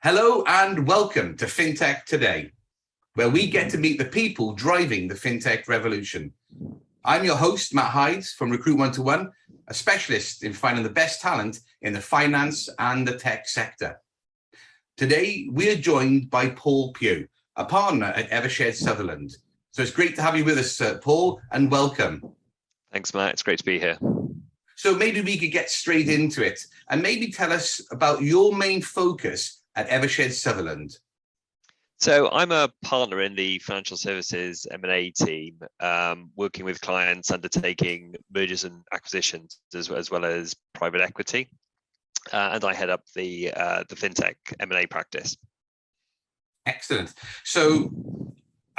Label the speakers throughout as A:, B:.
A: Hello and welcome to Fintech Today, where we get to meet the people driving the fintech revolution. I'm your host, Matt Hydes from Recruit One to One, a specialist in finding the best talent in the finance and the tech sector. Today, we are joined by Pugh, a partner at Eversheds Sutherland. So it's great to have you with us, Paul, and welcome.
B: Thanks, Matt. It's great to be here.
A: So maybe we could get straight into it and maybe tell us about your main focus at Eversheds Sutherland.
B: So I'm a partner in the financial services M&A team, working with clients undertaking mergers and acquisitions as well as private equity, and I head up the Fintech M&A practice.
A: Excellent. So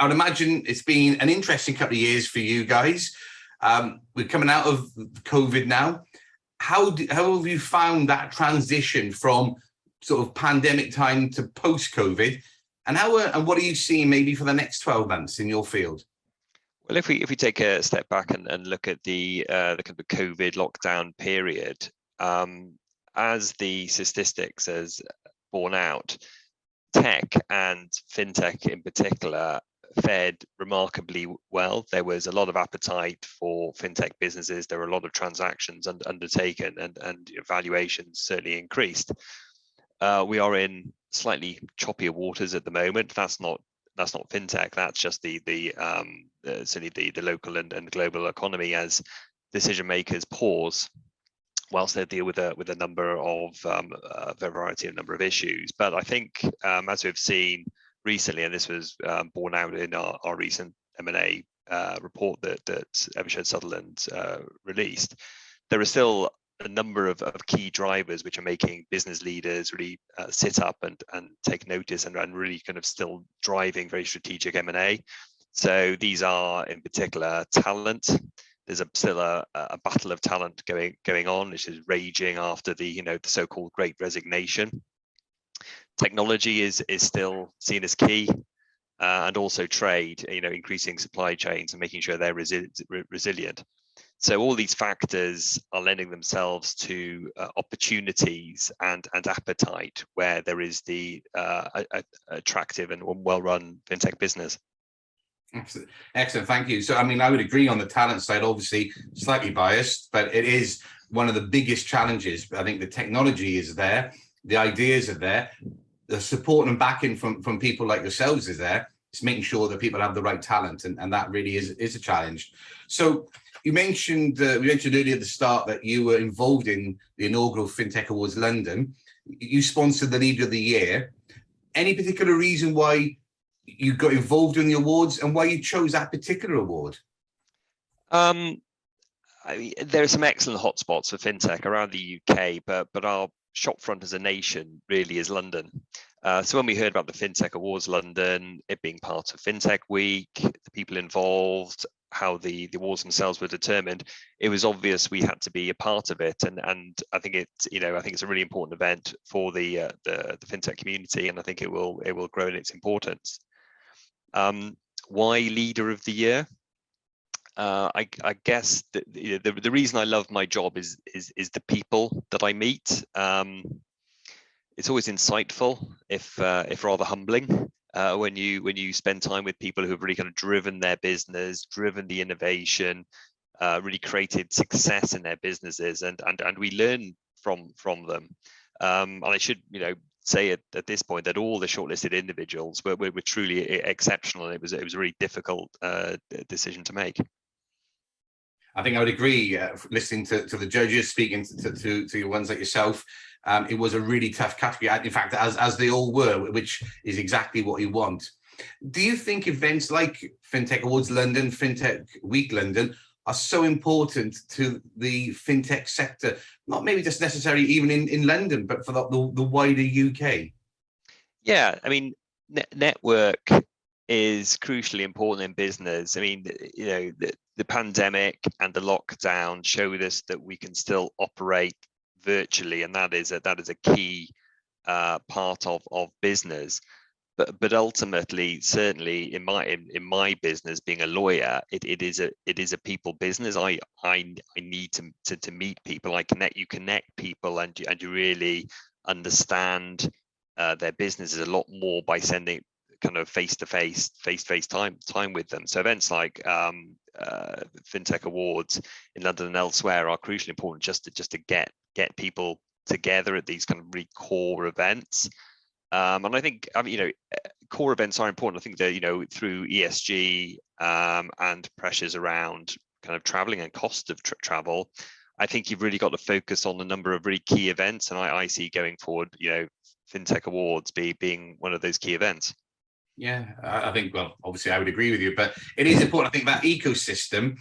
A: I would imagine it's been an interesting couple of years for you guys. We're coming out of COVID now. How have you found that transition from sort of pandemic time to post-COVID, and what are you seeing maybe for the next 12 months in your field?
B: Well, if we take a step back and look at the kind of COVID lockdown period, as the statistics has borne out, tech and fintech in particular fared remarkably well. There was a lot of appetite for fintech businesses. There were a lot of transactions undertaken, and valuations certainly increased. We are in slightly choppier waters at the moment. That's not fintech. That's just certainly the local and global economy as decision makers pause whilst they deal with a number of a variety of number of issues. But I think as we've seen recently, and this was borne out in our recent M&A report that Eversheds Sutherland released, there are still a number of key drivers which are making business leaders really sit up and take notice and really kind of still driving very strategic M&A. So these are in particular talent. There's still a battle of talent going on, which is raging after the so-called Great Resignation. Technology is still seen as key, and also trade, increasing supply chains and making sure they're resilient. So all these factors are lending themselves to opportunities and appetite where there is the attractive and well-run fintech business.
A: Excellent, thank you. So, I mean, I would agree on the talent side, obviously slightly biased, but it is one of the biggest challenges. I think the technology is there, the ideas are there, the support and backing from people like yourselves is there. It's making sure that people have the right talent, and that really is a challenge. So you mentioned earlier at the start that you were involved in the inaugural Fintech Awards London. You sponsored the Leader of the Year. Any particular reason why you got involved in the awards and why you chose that particular award?
B: There are some excellent hotspots for fintech around the UK, but our shopfront as a nation really is London. So when we heard about the Fintech Awards London, it being part of Fintech Week, the people involved, how the awards themselves were determined, it was obvious we had to be a part of it. And I think it's a really important event for the fintech community, and I think it will grow in its importance. Why Leader of the Year? I guess the reason I love my job is the people that I meet. It's always insightful, if rather humbling, when you spend time with people who have really kind of driven their business, driven the innovation, really created success in their businesses, and we learn from them. And I should say at this point that all the shortlisted individuals were truly exceptional, and it was a really difficult decision to make.
A: I think I would agree. Listening to the judges, speaking to ones like yourself, it was a really tough category. In fact, as they all were, which is exactly what you want. Do you think events like Fintech Awards London, Fintech Week London are so important to the fintech sector? Not maybe just necessarily even in London, but for the wider UK.
B: Yeah, I mean, network is crucially important in business. I mean, the pandemic and the lockdown showed us that we can still operate virtually, and that is a key part of business. But ultimately, certainly in my business, being a lawyer, it is a people business. I need to meet people. You connect people, and you really understand their businesses a lot more by sending kind of face-to-face time with them. So events like Fintech Awards in London and elsewhere are crucially important just to get people together at these kind of really core events. And I think, core events are important. I think that, through ESG and pressures around kind of traveling and cost of travel, I think you've really got to focus on a number of really key events. And I see going forward, Fintech Awards being one of those key events.
A: Yeah, I think, well, obviously I would agree with you, but it is important. I think that ecosystem,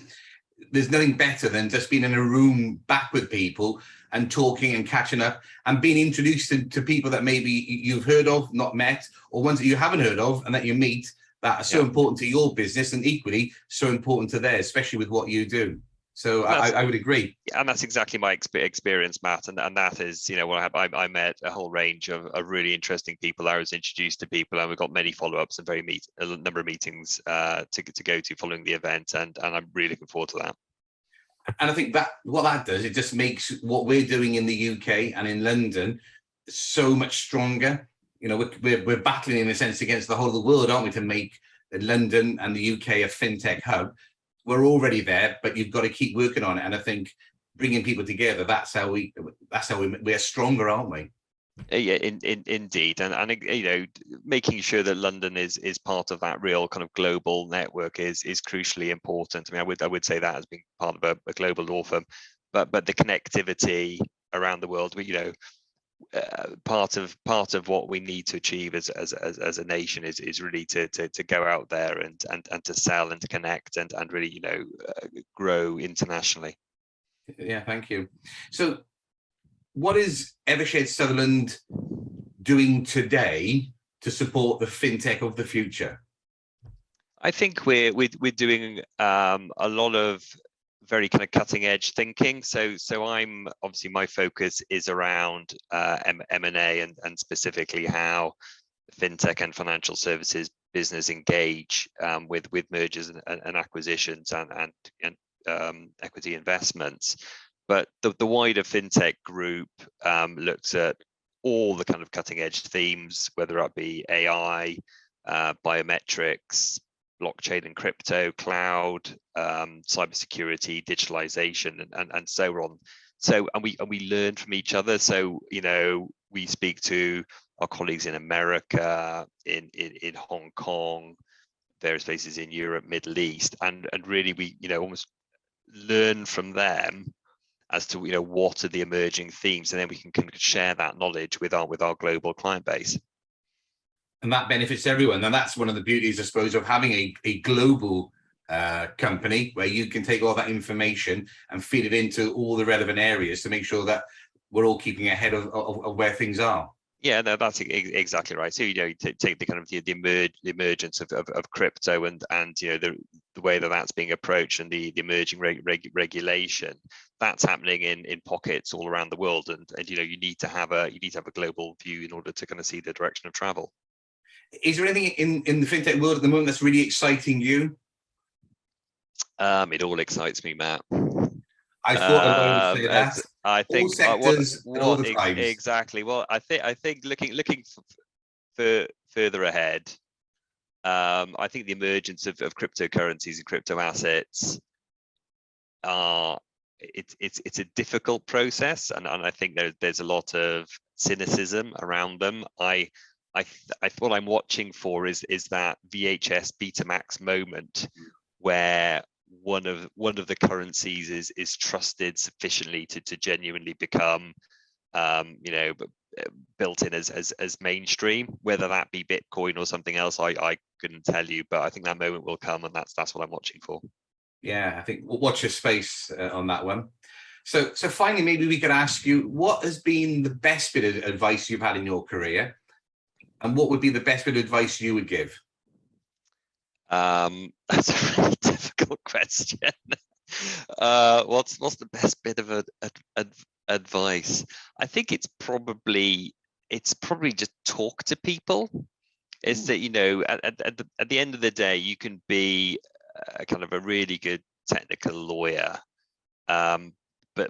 A: there's nothing better than just being in a room back with people and talking and catching up and being introduced to people that maybe you've heard of, not met, or ones that you haven't heard of and that you meet that are so important to your business and equally so important to theirs, especially with what you do. So I would agree.
B: And that's exactly my experience, Matt. And that is, I met a whole range of really interesting people. I was introduced to people, and we've got many follow-ups and a number of meetings to go to following the event. And I'm really looking forward to that.
A: And I think that what that does, it just makes what we're doing in the UK and in London so much stronger. We're battling in a sense against the whole of the world, aren't we, to make London and the UK a fintech hub. We're already there, but you've got to keep working on it. And I think bringing people together, that's how we're stronger, aren't we?
B: Yeah, indeed, and making sure that London is part of that real kind of global network is crucially important. I mean, I would say that as being part of a global law firm, but the connectivity around the world, part of what we need to achieve as a nation is really to go out there and to sell and to connect and really grow internationally.
A: Yeah, thank you. So what is Eversheds Sutherland doing today to support the fintech of the future?
B: I think we're doing a lot of very kind of cutting edge thinking. So I'm obviously, my focus is around M&A and specifically how fintech and financial services business engage with mergers and acquisitions and equity investments. But the wider fintech group looks at all the kind of cutting edge themes, whether it be AI, biometrics, blockchain and crypto, cloud, cybersecurity, digitalization, and so on. So and we learn from each other. So we speak to our colleagues in America, in Hong Kong, various places in Europe, Middle East, and really we almost learn from them as to what are the emerging themes, and then we can kind of share that knowledge with our global client base.
A: And that benefits everyone. And that's one of the beauties, I suppose, of having a global company where you can take all that information and feed it into all the relevant areas to make sure that we're all keeping ahead of where things are.
B: Yeah, no, that's exactly right. So you take the kind of the emergence of crypto and the way that's being approached and the emerging regulation that's happening in pockets all around the world, and you need to have a global view in order to kind of see the direction of travel.
A: Is there anything in the fintech world at the moment that's really exciting you?
B: It all excites me, Matt.
A: I thought I would say that.
B: I think
A: all sectors and all the times.
B: Exactly. Well, I think looking further ahead, I think the emergence of cryptocurrencies and crypto assets it's a difficult process, and I think there's a lot of cynicism around them. What I'm watching for is that VHS Betamax moment where one of the currencies is trusted sufficiently to genuinely become built in as mainstream, whether that be Bitcoin or something else. I couldn't tell you, but I think that moment will come, and that's what I'm watching for.
A: Yeah, I think we'll watch your space on that one. So finally, maybe we could ask you, what has been the best bit of advice you've had in your career, and what would be the best bit of advice you would give?
B: That's a really difficult question. What's the best bit of advice? I think it's probably just talk to people. Is that at the end of the day, you can be kind of a really good technical lawyer,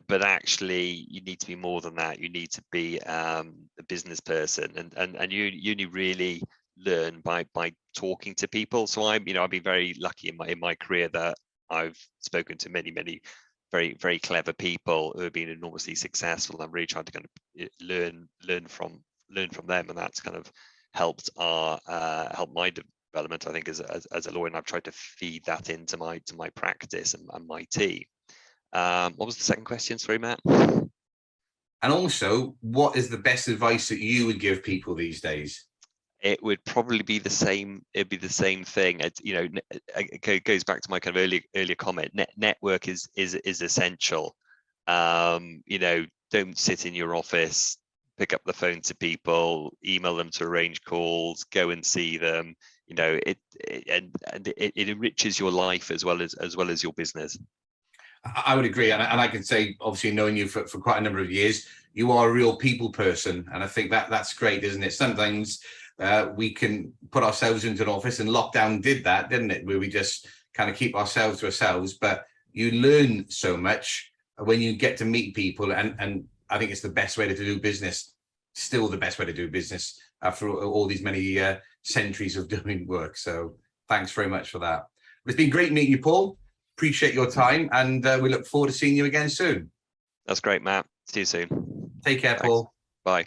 B: but actually you need to be more than that. You need to be a business person, and you really learn by talking to people. So I've been very lucky in my career that I've spoken to many very clever people who have been enormously successful. I'm really trying to kind of learn from them, and that's kind of helped my development, I think, as a lawyer. And I've tried to feed that into my practice and my team. What was the second question? Sorry, Matt.
A: And also, what is the best advice that you would give people these days?
B: It would probably be the same. It'd be the same thing. It goes back to my kind of earlier comment. Network is essential. Don't sit in your office, pick up the phone to people, email them to arrange calls, go and see them. It enriches your life as well as your business.
A: I would agree, and I can say, obviously, knowing you for quite a number of years, you are a real people person, and I think that's great, isn't it? Sometimes we can put ourselves into an office, and lockdown did that, didn't it? Where we just kind of keep ourselves to ourselves, but you learn so much when you get to meet people, and I think it's the best way to do business, still the best way to do business after all these many centuries of doing work. So thanks very much for that. It's been great meeting you, Paul. Appreciate your time, and we look forward to seeing you again soon.
B: That's great, Matt. See you soon.
A: Take care,
B: Thanks.
A: Paul.
B: Bye.